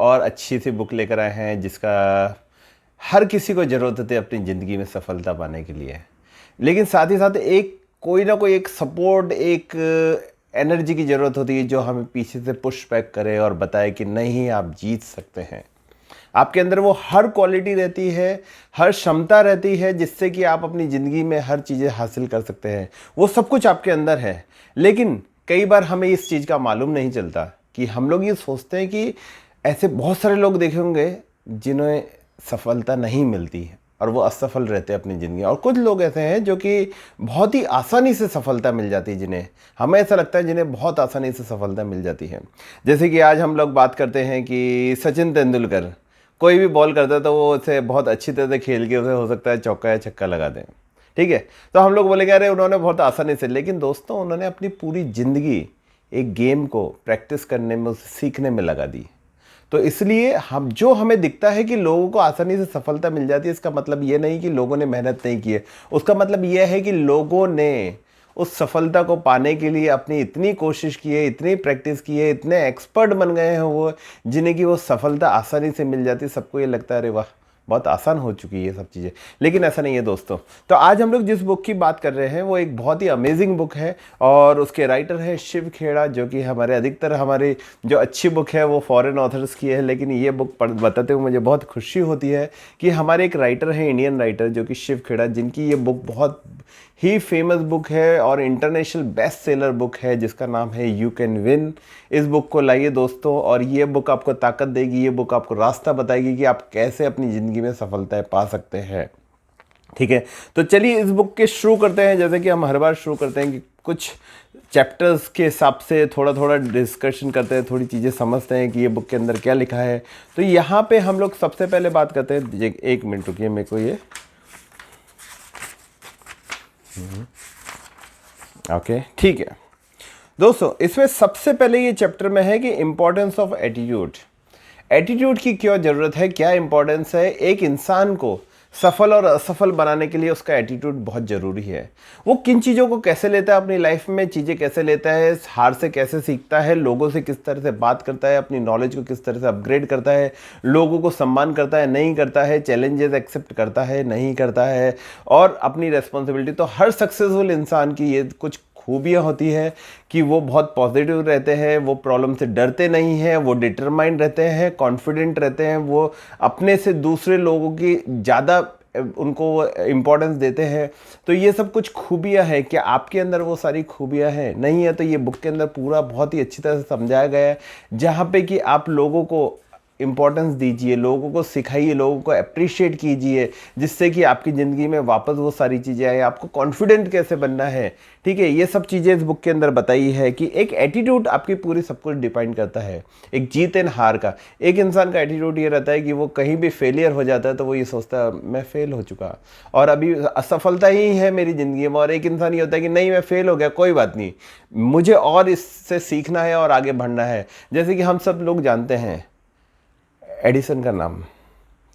और अच्छी सी बुक लेकर आए हैं जिसका हर किसी को ज़रूरत होती है अपनी ज़िंदगी में सफलता पाने के लिए। लेकिन साथ ही साथ एक कोई ना कोई एक सपोर्ट, एक एनर्जी की ज़रूरत होती है जो हमें पीछे से पुश बैक करे और बताए कि नहीं, आप जीत सकते हैं। आपके अंदर वो हर क्वालिटी रहती है, हर क्षमता रहती है जिससे कि आप अपनी ज़िंदगी में हर चीज़ें हासिल कर सकते हैं। वो सब कुछ आपके अंदर है। लेकिन कई बार हमें इस चीज़ का मालूम नहीं चलता कि हम लोग ये सोचते हैं कि ऐसे बहुत सारे लोग देखे होंगे जिन्हें सफलता नहीं मिलती है और वो असफल रहते हैं अपनी ज़िंदगी, और कुछ लोग ऐसे हैं जो कि बहुत ही आसानी से सफलता मिल जाती है, जिन्हें हमें ऐसा लगता है जिन्हें बहुत आसानी से सफलता मिल जाती है। जैसे कि आज हम लोग बात करते हैं कि सचिन तेंदुलकर कोई भी बॉल करता है तो वो उसे बहुत अच्छी तरह से खेल के उसे हो सकता है चौका या छक्का लगा दें, ठीक है। तो हम लोग बोलेंगे अरे उन्होंने बहुत आसानी से, लेकिन दोस्तों उन्होंने अपनी पूरी ज़िंदगी एक गेम को प्रैक्टिस करने में, उसे सीखने में लगा दी। तो इसलिए हमें दिखता है कि लोगों को आसानी से सफलता मिल जाती है, इसका मतलब ये नहीं कि लोगों ने मेहनत नहीं की है। उसका मतलब ये है कि लोगों ने उस सफलता को पाने के लिए अपनी इतनी कोशिश की है, इतनी प्रैक्टिस की है, इतने एक्सपर्ट बन गए हैं वो, जिन्हें कि वो सफलता आसानी से मिल जाती है। सबको ये लगता है अरे वाह, बहुत आसान हो चुकी है ये सब चीज़ें, लेकिन ऐसा नहीं है दोस्तों। तो आज हम लोग जिस बुक की बात कर रहे हैं वो एक बहुत ही अमेजिंग बुक है और उसके राइटर हैं शिव खेड़ा, जो कि हमारी जो अच्छी बुक है वो फॉरेन ऑथर्स की है, लेकिन ये बुक बताते हुए मुझे बहुत खुशी होती है कि हमारे एक राइटर हैं, इंडियन राइटर, जो कि शिव खेड़ा, जिनकी ये बुक बहुत ही फेमस बुक है और इंटरनेशनल बेस्ट सेलर बुक है जिसका नाम है यू कैन विन। इस बुक को लाइए दोस्तों, और ये बुक आपको ताकत देगी, ये बुक आपको रास्ता बताएगी कि आप कैसे अपनी ज़िंदगी में सफलताएं पा सकते हैं, ठीक है। तो चलिए इस बुक के शुरू करते हैं। जैसे कि हम हर बार शुरू करते हैं कि कुछ चैप्टर्स के हिसाब से थोड़ा थोड़ा डिस्कशन करते हैं, थोड़ी चीज़ें समझते हैं कि ये बुक के अंदर क्या लिखा है। तो यहाँ पे हम लोग सबसे पहले बात करते हैं, एक मिनट रुकिए, मेरे को ये ओके ठीक है दोस्तों। इसमें सबसे पहले ये चैप्टर में है कि इंपॉर्टेंस ऑफ एटीट्यूड। एटीट्यूड की क्यों ज़रूरत है, क्या इंपॉर्टेंस है। एक इंसान को सफल और असफल बनाने के लिए उसका एटीट्यूड बहुत ज़रूरी है। वो किन चीज़ों को कैसे लेता है अपनी लाइफ में, चीज़ें कैसे लेता है, हार से कैसे सीखता है, लोगों से किस तरह से बात करता है, अपनी नॉलेज को किस तरह से अपग्रेड करता है, लोगों को सम्मान करता है नहीं करता है, चैलेंजेस एक्सेप्ट करता है नहीं करता है, और अपनी रेस्पॉन्सिबिलिटी। तो हर सक्सेसफुल इंसान की ये कुछ खूबियाँ होती है कि वो बहुत पॉजिटिव रहते हैं, वो प्रॉब्लम से डरते नहीं हैं, वो डिटरमाइंड रहते हैं, कॉन्फिडेंट रहते हैं, वो अपने से दूसरे लोगों की ज़्यादा उनको इम्पोर्टेंस देते हैं। तो ये सब कुछ खूबियाँ हैं। क्या आपके अंदर वो सारी खूबियाँ हैं? नहीं है तो ये बुक के अंदर पूरा बहुत ही अच्छी तरह से समझाया गया है, जहाँ पे कि आप लोगों को इम्पोर्टेंस दीजिए, लोगों को सिखाइए, लोगों को अप्रिशिएट कीजिए, जिससे कि आपकी ज़िंदगी में वापस वो सारी चीज़ें आए। आपको कॉन्फिडेंट कैसे बनना है, ठीक है, ये सब चीज़ें इस बुक के अंदर बताई है कि एक एटीट्यूड आपकी पूरी सब कुछ डिपेंड करता है। एक जीत एंड हार का, एक इंसान का एटीट्यूड ये रहता है कि वो कहीं भी फेलियर हो जाता है तो वो ये सोचता है मैं फेल हो चुका और अभी असफलता ही है मेरी ज़िंदगी में। और एक इंसान ये होता है कि नहीं, मैं फेल हो गया, कोई बात नहीं, मुझे और इससे सीखना है और आगे बढ़ना है। जैसे कि हम सब लोग जानते हैं एडिसन का नाम,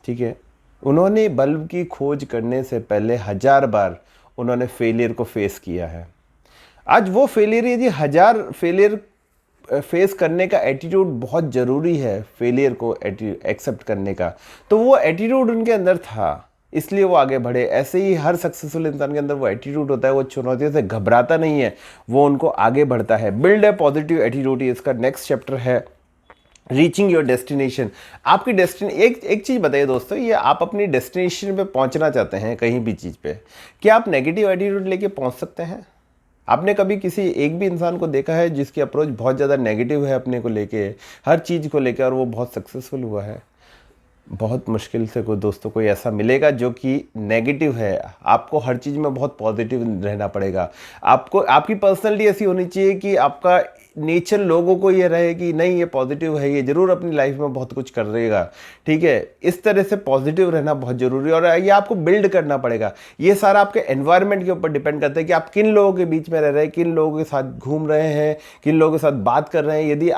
ठीक है। उन्होंने बल्ब की खोज करने से पहले 1000 बार उन्होंने फेलियर को फेस किया है। आज वो फेलियर, यदि 1000 फेलियर फेस करने का एटीट्यूड बहुत ज़रूरी है, फेलियर को एक्सेप्ट करने का, तो वो एटीट्यूड उनके अंदर था, इसलिए वो आगे बढ़े। ऐसे ही हर सक्सेसफुल इंसान के अंदर वो एटीट्यूड होता है, वो चुनौतियों से घबराता नहीं है, वो उनको आगे बढ़ता है। बिल्ड ए पॉजिटिव एटीट्यूड, इसका नेक्स्ट चैप्टर है रीचिंग योर डेस्टिनेशन। आपकी एक चीज़ बताइए दोस्तों, ये आप अपनी डेस्टिनेशन पे पहुंचना चाहते हैं कहीं भी चीज़ पे, क्या आप नेगेटिव एटीट्यूड लेके पहुंच सकते हैं? आपने कभी किसी एक भी इंसान को देखा है जिसकी अप्रोच बहुत ज़्यादा नेगेटिव है अपने को लेके, हर चीज़ को लेकर, और वो बहुत सक्सेसफुल हुआ है? बहुत मुश्किल से कोई दोस्तों कोई ऐसा मिलेगा जो कि नेगेटिव है। आपको हर चीज़ में बहुत पॉजिटिव रहना पड़ेगा। आपको आपकी पर्सनैलिटी ऐसी होनी चाहिए कि आपका नेचर लोगों को ये रहे कि नहीं, ये पॉजिटिव है, ये ज़रूर अपनी लाइफ में बहुत कुछ कर रहेगा, ठीक है। इस तरह से पॉजिटिव रहना बहुत ज़रूरी है और ये आपको बिल्ड करना पड़ेगा। ये सारा आपके एनवायरनमेंट के ऊपर डिपेंड करता है कि आप किन लोगों के बीच में रह रहे हैं, किन लोगों के साथ घूम रहे हैं, किन लोगों के साथ बात कर रहे हैं। यदि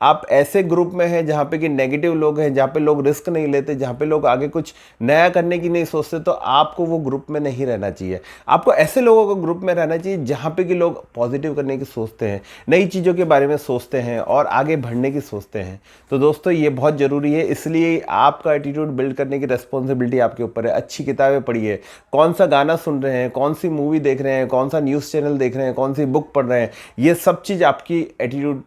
आप ऐसे ग्रुप में हैं जहाँ पे कि नेगेटिव लोग हैं, जहाँ पे लोग रिस्क नहीं लेते, जहाँ पे लोग आगे कुछ नया करने की नहीं सोचते, तो आपको वो ग्रुप में नहीं रहना चाहिए। आपको ऐसे लोगों को ग्रुप में रहना चाहिए जहाँ पे कि लोग पॉजिटिव करने की सोचते हैं। नहीं नई चीज़ों के बारे में सोचते हैं और आगे बढ़ने की सोचते हैं। तो दोस्तों ये बहुत ज़रूरी है, इसलिए आपका एटीट्यूड बिल्ड करने की रिस्पॉन्सिबिलिटी आपके ऊपर है। अच्छी किताबें पढ़िए, कौन सा गाना सुन रहे हैं, कौन सी मूवी देख रहे हैं, कौन सा न्यूज़ चैनल देख रहे हैं, कौन सी बुक पढ़ रहे हैं, ये सब चीज़ आपकी एटीट्यूड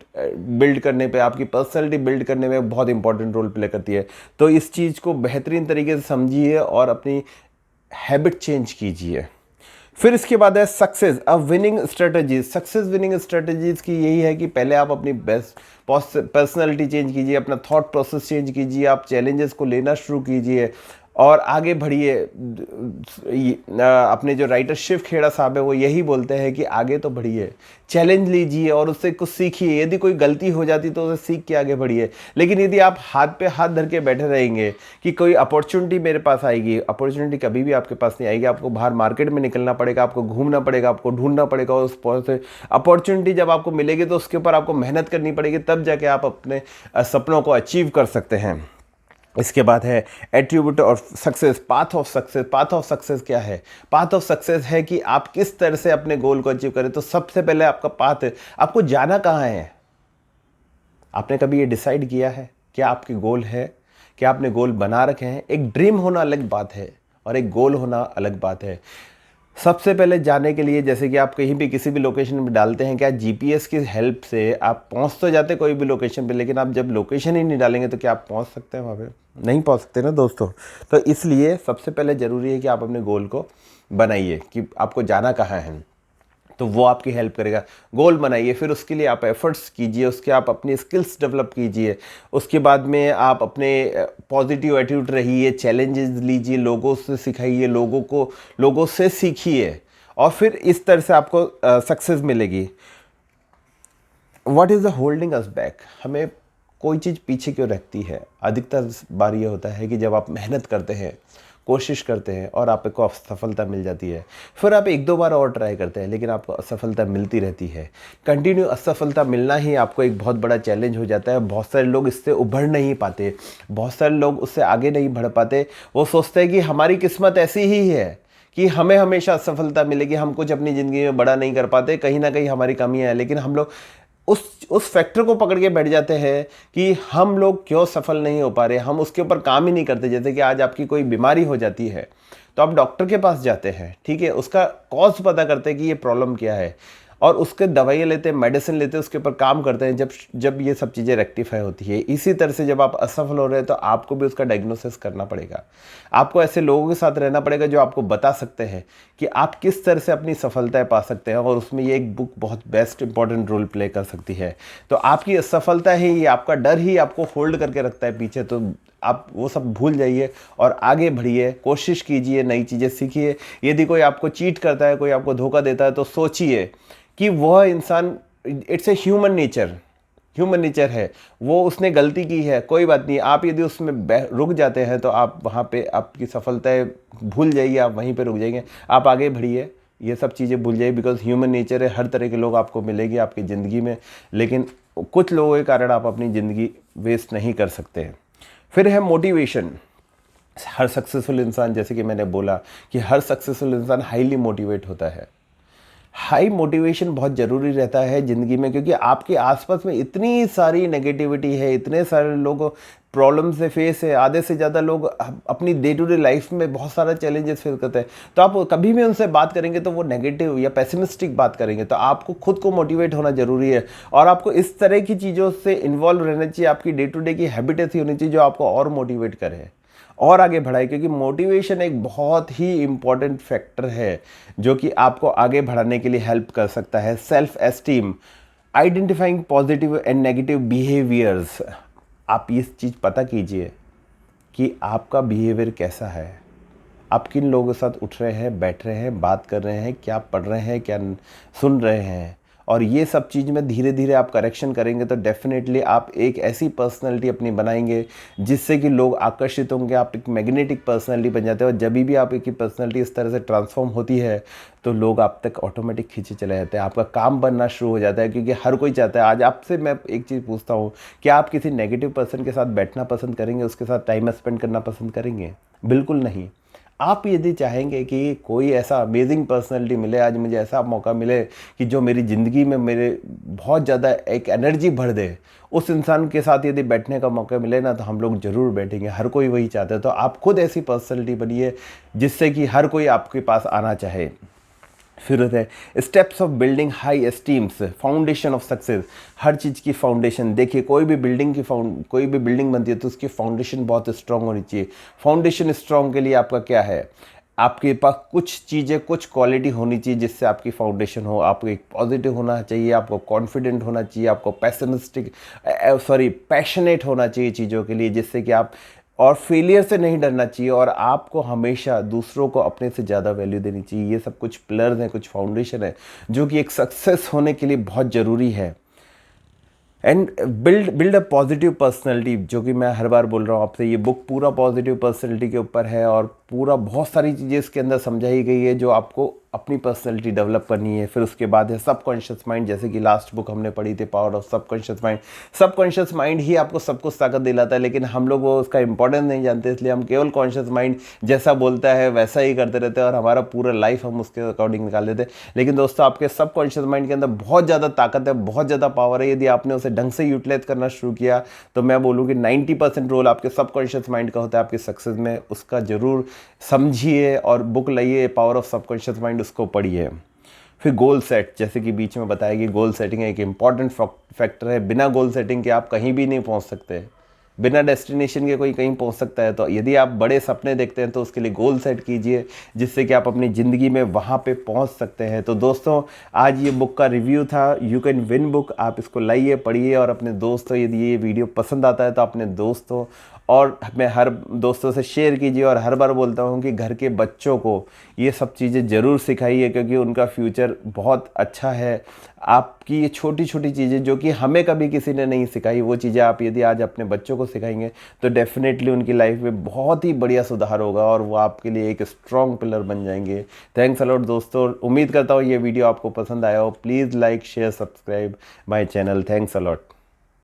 बिल्ड करने पे, आपकी पर्सनैलिटी बिल्ड करने में बहुत इंपॉर्टेंट रोल प्ले करती है। तो इस चीज़ को बेहतरीन तरीके से समझिए और अपनी हैबिट चेंज कीजिए। फिर इसके बाद है success a winning strategies. Success winning strategies की यही है कि पहले आप अपनी बेस्ट पर्सनैलिटी चेंज कीजिए, अपना थॉट प्रोसेस चेंज कीजिए, आप चैलेंजेस को लेना शुरू कीजिए और आगे बढ़िए। अपने जो राइटर शिव खेड़ा साहब है वो यही बोलते हैं कि आगे तो बढ़िए, चैलेंज लीजिए और उससे कुछ सीखिए। यदि कोई गलती हो जाती तो उसे सीख के आगे बढ़िए। लेकिन यदि आप हाथ पे हाथ धर के बैठे रहेंगे कि कोई अपॉर्चुनिटी मेरे पास आएगी, अपॉर्चुनिटी कभी भी आपके पास नहीं आएगी। आपको बाहर मार्केट में निकलना पड़ेगा, आपको घूमना पड़ेगा, आपको ढूंढना पड़ेगा। उस अपॉर्चुनिटी जब आपको मिलेगी तो उसके ऊपर आपको मेहनत करनी पड़ेगी, तब जाके आप अपने सपनों को अचीव कर सकते हैं। इसके बाद है एट्रीब्यूट और success, path of success. Path of success क्या है? पाथ ऑफ सक्सेस है कि आप किस तरह से अपने गोल को अचीव करें। तो सबसे पहले आपका पाथ है, आपको जाना कहाँ है। आपने कभी ये डिसाइड किया है क्या आपके गोल है? क्या आपने गोल बना रखे हैं? एक ड्रीम होना अलग बात है और एक गोल होना अलग बात है। सबसे पहले जाने के लिए, जैसे कि आप कहीं भी किसी भी लोकेशन में डालते हैं, क्या जीपीएस की हेल्प से आप पहुंच तो जाते कोई भी लोकेशन पे, लेकिन आप जब लोकेशन ही नहीं डालेंगे तो क्या आप पहुंच सकते हैं वहाँ पे? नहीं पहुंच सकते ना दोस्तों। तो इसलिए सबसे पहले ज़रूरी है कि आप अपने गोल को बनाइए कि आपको जाना कहाँ है, तो वो आपकी हेल्प करेगा। गोल बनाइए, फिर उसके लिए आप एफर्ट्स कीजिए, उसके आप अपनी स्किल्स डेवलप कीजिए। उसके बाद में आप अपने पॉजिटिव एटीट्यूड रहिए, चैलेंजेस लीजिए, लोगों से सिखाइए, लोगों से सीखिए और फिर इस तरह से आपको सक्सेस मिलेगी। What is the holding us back? हमें कोई चीज़ पीछे क्यों रखती है? अधिकतर बार ये होता है कि जब आप मेहनत करते हैं, कोशिश करते हैं और आपको असफलता मिल जाती है, फिर आप एक दो बार और ट्राई करते हैं लेकिन आपको असफलता मिलती रहती है। कंटिन्यू असफलता मिलना ही आपको एक बहुत बड़ा चैलेंज हो जाता है। बहुत सारे लोग इससे उभर नहीं पाते, बहुत सारे लोग उससे आगे नहीं बढ़ पाते। वो सोचते हैं कि हमारी किस्मत ऐसी ही है कि हमें हमेशा असफलता मिलेगी, हम कुछ अपनी ज़िंदगी में बड़ा नहीं कर पाते, कहीं ना कहीं हमारी कमियाँ हैं। लेकिन हम लोग उस फैक्टर को पकड़ के बैठ जाते हैं कि हम लोग क्यों सफल नहीं हो पा रहे, हम उसके ऊपर काम ही नहीं करते। जैसे कि आज आपकी कोई बीमारी हो जाती है तो आप डॉक्टर के पास जाते हैं, ठीक है, उसका कॉज पता करते हैं कि ये प्रॉब्लम क्या है और उसके दवाइयाँ लेते हैं, मेडिसिन लेते हैं, उसके ऊपर काम करते हैं। जब ये सब चीज़ें रेक्टिफाई होती है, इसी तरह से जब आप असफल हो रहे हैं तो आपको भी उसका डायग्नोसिस करना पड़ेगा। आपको ऐसे लोगों के साथ रहना पड़ेगा जो आपको बता सकते हैं कि आप किस तरह से अपनी सफलताएं पा सकते हैं, और उसमें ये एक बुक बहुत बेस्ट इंपॉर्टेंट रोल प्ले कर सकती है। तो आपकी असफलता ही, ये आपका डर ही आपको होल्ड करके रखता है पीछे। तो आप वो सब भूल जाइए और आगे बढ़िए, कोशिश कीजिए, नई चीज़ें सीखिए। यदि कोई आपको चीट करता है, कोई आपको धोखा देता है, तो सोचिए कि वह इंसान, इट्स ए ह्यूमन नेचर है, वो उसने गलती की है, कोई बात नहीं। आप यदि उसमें रुक जाते हैं तो आप वहाँ पे आपकी सफलताएं भूल जाइए, आप वहीं पे रुक जाएंगे। आप आगे बढ़िए, ये सब चीज़ें भूल जाइए, बिकॉज ह्यूमन नेचर है। हर तरह के लोग आपको मिलेंगे आपकी ज़िंदगी में, लेकिन कुछ लोगों के कारण आप अपनी ज़िंदगी वेस्ट नहीं कर सकते हैं। फिर है मोटिवेशन। हर सक्सेसफुल इंसान, जैसे कि मैंने बोला कि हर सक्सेसफुल इंसान हाईली मोटिवेट होता है। हाई मोटिवेशन बहुत ज़रूरी रहता है ज़िंदगी में, क्योंकि आपके आसपास में इतनी सारी नेगेटिविटी है, इतने सारे लोग प्रॉब्लम से फेस है। आधे से ज़्यादा लोग अपनी डे टू डे लाइफ में बहुत सारा चैलेंजेस फेस करते हैं। तो आप कभी भी उनसे बात करेंगे तो वो नेगेटिव या पेसिमिस्टिक बात करेंगे। तो आपको खुद को मोटिवेट होना ज़रूरी है और आपको इस तरह की चीज़ों से इन्वॉल्व रहना चाहिए। आपकी डे टू डे की हैबिट ऐसी होनी चाहिए जो आपको और मोटिवेट करे और आगे बढ़ाए, क्योंकि मोटिवेशन एक बहुत ही इम्पॉर्टेंट फैक्टर है जो कि आपको आगे बढ़ाने के लिए हेल्प कर सकता है। Self esteem, identifying positive and negative behaviours. आप ये चीज़ पता कीजिए कि आपका बिहेवियर कैसा है, आप किन लोगों के साथ उठ रहे हैं, बैठ रहे हैं, बात कर रहे हैं, क्या पढ़ रहे हैं, क्या सुन रहे हैं। और ये सब चीज़ में धीरे धीरे आप करेक्शन करेंगे तो डेफिनेटली आप एक ऐसी पर्सनैलिटी अपनी बनाएंगे जिससे कि लोग आकर्षित होंगे। आप एक मैग्नेटिक पर्सनैलिटी बन जाते हैं और जब भी आप एक पर्सनैलिटी इस तरह से ट्रांसफॉर्म होती है तो लोग आप तक ऑटोमेटिक खींचे चले जाते हैं। आपका काम बनना शुरू हो जाता है, क्योंकि हर कोई चाहता है। आज आपसे मैं एक चीज़ पूछता हूँ, क्या आप किसी नेगेटिव पर्सन के साथ बैठना पसंद करेंगे, उसके साथ टाइम स्पेंड करना पसंद करेंगे? बिल्कुल नहीं। आप यदि चाहेंगे कि कोई ऐसा अमेजिंग पर्सनैलिटी मिले, आज मुझे ऐसा मौका मिले कि जो मेरी ज़िंदगी में मेरे बहुत ज़्यादा एक एनर्जी भर दे, उस इंसान के साथ यदि बैठने का मौका मिले ना, तो हम लोग ज़रूर बैठेंगे। हर कोई वही चाहता है। तो आप खुद ऐसी पर्सनैलिटी बनिए जिससे कि हर कोई आपके पास आना चाहे। फिर होता है steps of building high esteems, foundation of success. हर चीज़ की फाउंडेशन देखिए, कोई भी बिल्डिंग बनती है तो उसकी फाउंडेशन बहुत स्ट्रांग होनी चाहिए। फाउंडेशन स्ट्रांग के लिए आपका क्या है, आपके पास कुछ चीज़ें, कुछ क्वालिटी होनी चाहिए जिससे आपकी फाउंडेशन हो। आपको एक पॉजिटिव होना चाहिए, आपको कॉन्फिडेंट होना चाहिए, आपको पैशनेट होना चाहिए चीज़ों के लिए, जिससे कि आप, और फेलियर से नहीं डरना चाहिए, और आपको हमेशा दूसरों को अपने से ज़्यादा वैल्यू देनी चाहिए। ये सब कुछ पिलर्स हैं, कुछ फाउंडेशन है जो कि एक सक्सेस होने के लिए बहुत ज़रूरी है। And build a positive personality, जो कि मैं हर बार बोल रहा हूँ आपसे, ये बुक पूरा पॉजिटिव पर्सनैलिटी के ऊपर है और पूरा बहुत सारी चीज़ें इसके अंदर समझाई गई है जो आपको अपनी पर्सनैलिटी डेवलप करनी है। फिर उसके बाद है सबकॉन्शियस माइंड, जैसे कि लास्ट बुक हमने पढ़ी थी, power of subconscious mind. Subconscious mind ही आपको सब कुछ ताकत दिलाता है, लेकिन हम लोग वो उसका इंपॉर्टेंस नहीं जानते, इसलिए हम केवल कॉन्शियस माइंड जैसा बोलता है वैसा ही करते रहते हैं और हमारा पूरा लाइफ हम उसके अकॉर्डिंग निकाल देते हैं। लेकिन दोस्तों, आपके सबकॉन्शियस माइंड के अंदर बहुत ज़्यादा ताकत है, बहुत ज़्यादा पावर है। यदि आपने उसे ढंग से यूटिलाइज करना शुरू किया तो मैं बोलूँ कि 90% रोल आपके सबकॉन्शियस माइंड का होता है आपके सक्सेस में। उसका ज़रूर समझिए और बुक लाइए, पावर ऑफ सबकॉन्शियस माइंड, उसको पढ़िए। फिर गोल सेट, जैसे कि बीच में बताया कि गोल सेटिंग एक इंपॉर्टेंट फैक्टर है। बिना गोल सेटिंग के आप कहीं भी नहीं पहुंच सकते। बिना डेस्टिनेशन के कोई कहीं पहुंच सकता है। तो यदि आप बड़े सपने देखते हैं तो उसके लिए गोल सेट कीजिए, जिससे कि आप अपनी ज़िंदगी में वहां पे पहुंच सकते हैं। तो दोस्तों, आज ये बुक का रिव्यू था, यू कैन विन बुक। आप इसको लाइए, पढ़िए और अपने दोस्तों, यदि ये वीडियो पसंद आता है तो अपने दोस्तों और मैं हर दोस्तों से शेयर कीजिए। और हर बार बोलता हूँ कि घर के बच्चों को ये सब चीज़ें ज़रूर सिखाइए, क्योंकि उनका फ्यूचर बहुत अच्छा है। आपकी ये छोटी छोटी चीज़ें जो कि हमें कभी किसी ने नहीं सिखाई, वो चीज़ें आप यदि आज अपने बच्चों को सिखाएंगे तो डेफिनेटली उनकी लाइफ में बहुत ही बढ़िया सुधार होगा और वो आपके लिए एक स्ट्रॉन्ग पिलर बन जाएंगे। थैंक्स अलॉट दोस्तों। उम्मीद करता हूँ ये वीडियो आपको पसंद आया हो। Please like, share, subscribe my channel. Thanks a lot.